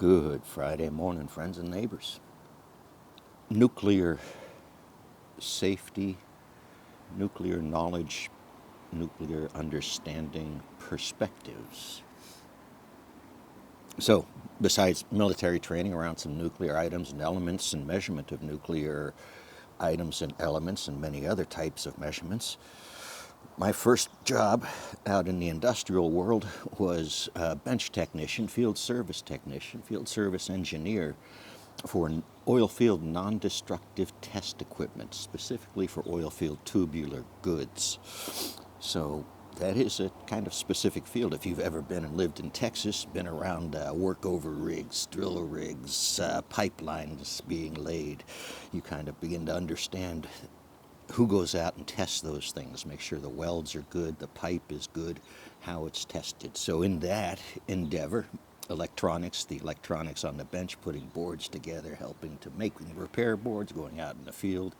Good Friday morning, friends and neighbors. Nuclear safety, nuclear knowledge, nuclear understanding perspectives. So, besides military training around some nuclear items and elements and measurement of nuclear items and elements and many other types of measurements, my first job out in the industrial world was a bench technician, field service engineer for an oil field non-destructive test equipment, specifically for oil field tubular goods. So that is a kind of specific field. If you've ever been and lived in Texas, been around workover rigs, drill rigs, pipelines being laid, you kind of begin to understand who goes out and tests those things, make sure the welds are good, the pipe is good, how it's tested. So in that endeavor, the electronics on the bench, putting boards together, helping to make repair boards, going out in the field,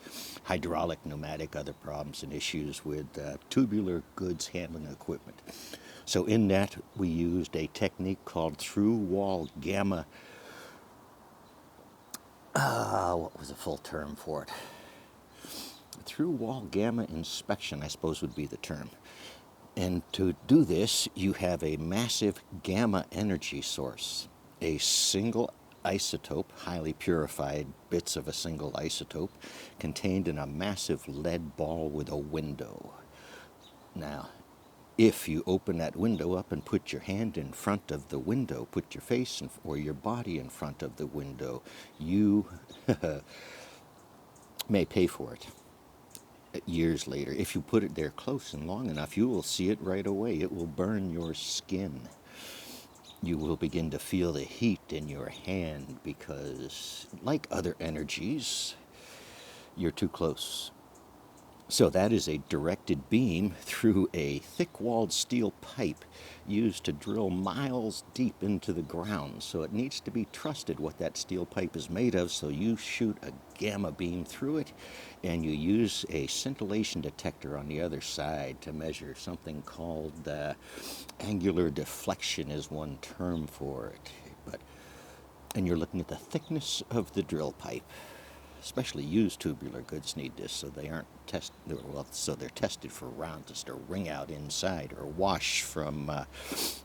hydraulic, pneumatic, other problems and issues with tubular goods handling equipment. So in that, we used a technique called through-wall gamma, what was the full term for it? Through-wall gamma inspection, I suppose would be the term. And to do this, you have a massive gamma energy source, a single isotope, highly purified bits of a single isotope, contained in a massive lead ball with a window. Now, if you open that window up and put your hand in front of the window, put your face or your body in front of the window, you may pay for it years later. If you put it there close and long enough, you will see it right away. It will burn your skin. You will begin to feel the heat in your hand because, like other energies, you're too close. So that is a directed beam through a thick-walled steel pipe used to drill miles deep into the ground. So it needs to be trusted what that steel pipe is made of, so you shoot a gamma beam through it, and you use a scintillation detector on the other side to measure something called angular deflection is one term for it. And you're looking at the thickness of the drill pipe. Especially used tubular goods need this, so they aren't tested. Well, so they're tested for roundness or ring out inside, or wash from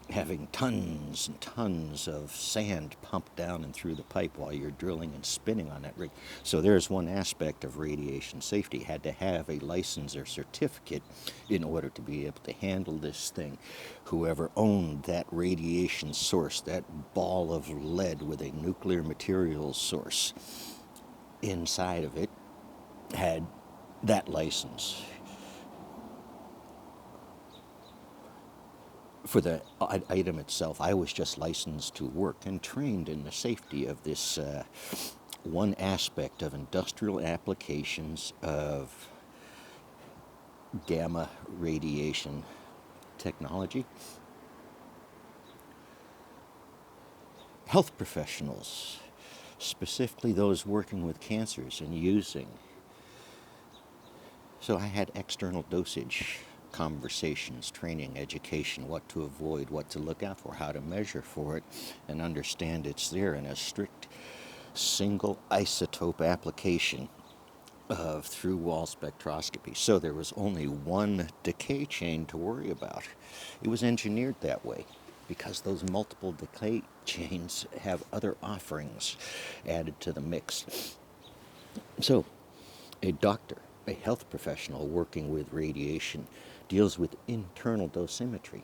having tons and tons of sand pumped down and through the pipe while you're drilling and spinning on that rig. So there's one aspect of radiation safety. Had to have a license or certificate in order to be able to handle this thing. Whoever owned that radiation source, that ball of lead with a nuclear materials source inside of it, had that license. For the item itself, I was just licensed to work and trained in the safety of this one aspect of industrial applications of gamma radiation technology. Health professionals, specifically those working with cancers and using. So I had external dosage conversations, training, education, what to avoid, what to look out for, how to measure for it, and understand it's there in a strict single isotope application of through-wall spectroscopy. So there was only one decay chain to worry about. It was engineered that way, because those multiple decay chains have other offerings added to the mix. So, a doctor, a health professional working with radiation, deals with internal dosimetry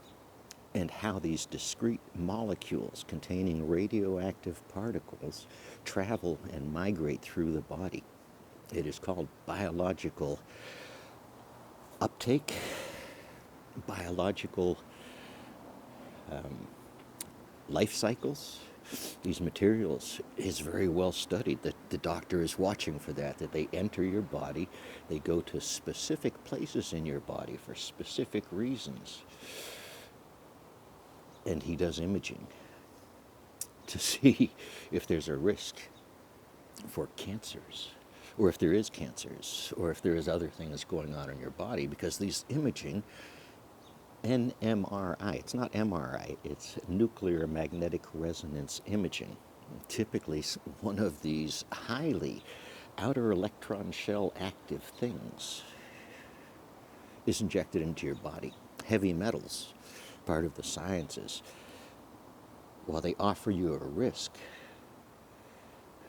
and how these discrete molecules containing radioactive particles travel and migrate through the body. It is called biological uptake, biological life cycles. These materials is very well studied. That the doctor is watching for that they enter your body, they go to specific places in your body for specific reasons. And he does imaging to see if there's a risk for cancers, or if there is cancers, or if there is other things going on in your body, because these imaging NMRI. It's not MRI, it's nuclear magnetic resonance imaging. Typically, one of these highly outer electron shell active things is injected into your body. Heavy metals, part of the sciences, while they offer you a risk,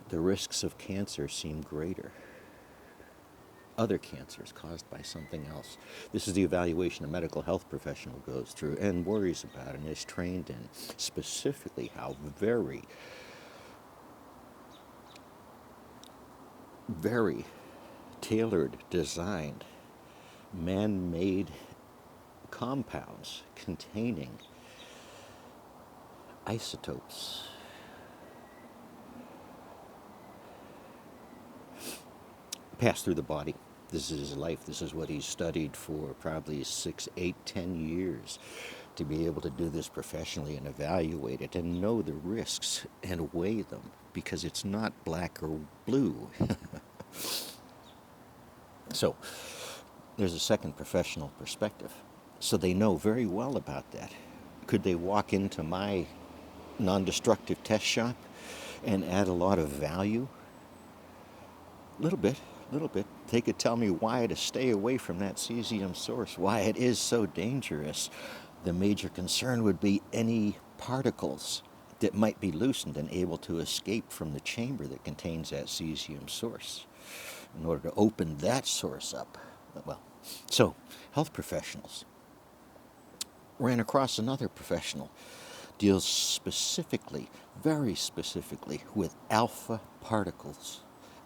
the risks of cancer seem greater. Other cancers caused by something else. This is the evaluation a medical health professional goes through and worries about and is trained in, specifically how very tailored, designed, man-made compounds containing isotopes pass through the body. This is his life. This is what he's studied for probably 6, 8, 10 years to be able to do this professionally and evaluate it and know the risks and weigh them, because it's not black or blue. So there's a second professional perspective. So they know very well about that. Could they walk into my non-destructive test shop and add a lot of value? Little bit. They could tell me why to stay away from that cesium source, why it is so dangerous. The major concern would be any particles that might be loosened and able to escape from the chamber that contains that cesium source. In order to open that source up, well, so health professionals ran across another professional, deals specifically, very specifically, with alpha particles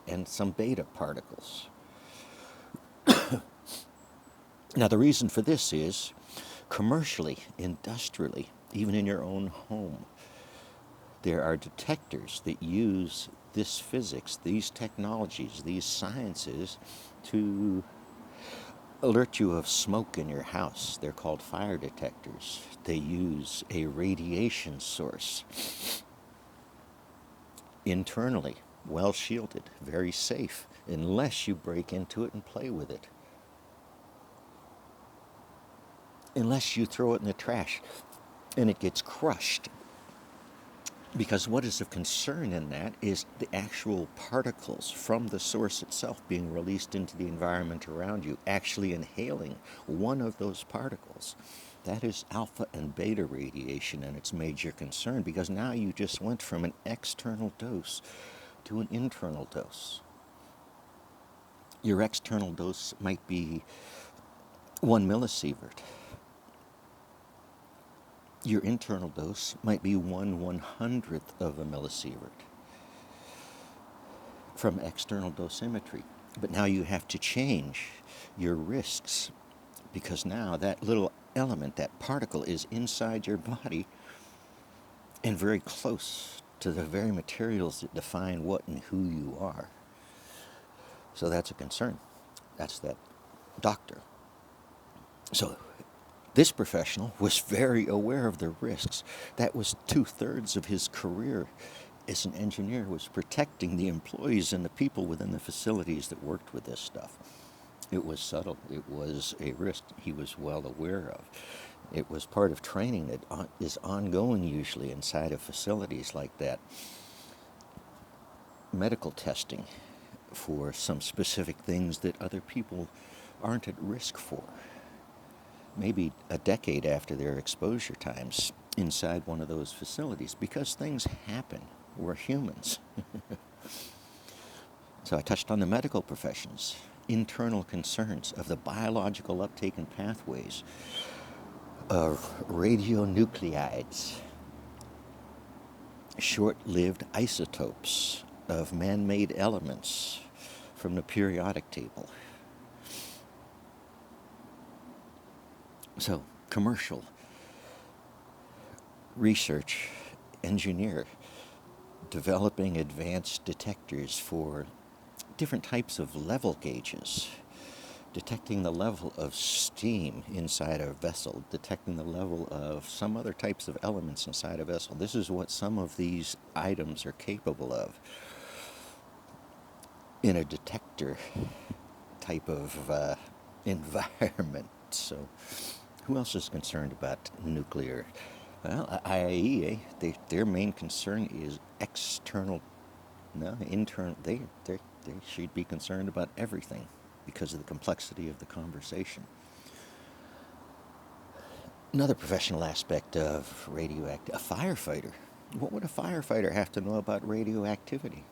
and some beta particles. Now, the reason for this is commercially, industrially, even in your own home, there are detectors that use this physics, these technologies, these sciences to alert you of smoke in your house. They're called fire detectors. They use a radiation source internally, well shielded, very safe, unless you break into it and play with it. Unless you throw it in the trash and it gets crushed. Because what is of concern in that is the actual particles from the source itself being released into the environment around you, actually inhaling one of those particles. That is alpha and beta radiation, and it's major concern, because now you just went from an external dose to an internal dose. Your external dose might be 1 millisievert. Your internal dose might be 1/100th of a millisievert from external dosimetry. But now you have to change your risks, because now that little element, that particle, is inside your body and very close to the very materials that define what and who you are. So that's a concern. That's that doctor. So this professional was very aware of the risks. That was 2/3 of his career as an engineer, was protecting the employees and the people within the facilities that worked with this stuff. It was subtle. It was a risk he was well aware of. It was part of training that is ongoing usually inside of facilities like that. Medical testing for some specific things that other people aren't at risk for. Maybe a decade after their exposure times inside one of those facilities, because things happen. We're humans. So I touched on the medical professions, internal concerns of the biological uptake and pathways of radionuclides, short-lived isotopes of man-made elements from the periodic table. So, commercial, research, engineer, developing advanced detectors for different types of level gauges, detecting the level of steam inside a vessel, detecting the level of some other types of elements inside a vessel. This is what some of these items are capable of in a detector type of environment. So, who else is concerned about nuclear Well, IAEA, their main concern is external, no, internal. They should be concerned about everything because of the complexity of the conversation. Another professional aspect of radioactive, a firefighter. What would a firefighter have to know about radioactivity?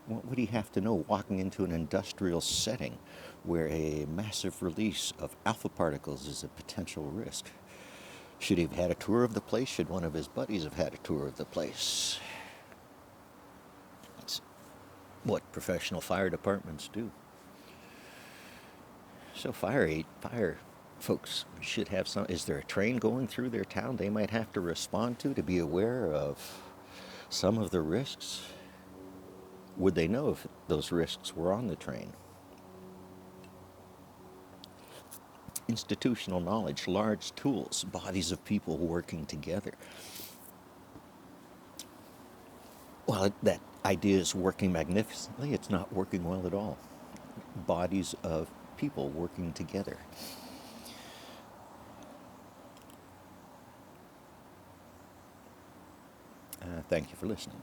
What would he have to know walking into an industrial setting where a massive release of alpha particles is a potential risk? Should he have had a tour of the place? Should one of his buddies have had a tour of the place? It's what professional fire departments do. So fire folks should have some. Is there a train going through their town they might have to respond to be aware of some of the risks? Would they know if those risks were on the train? Institutional knowledge, large tools, bodies of people working together. Well, that idea is working magnificently. It's not working well at all. Bodies of people working together. Thank you for listening.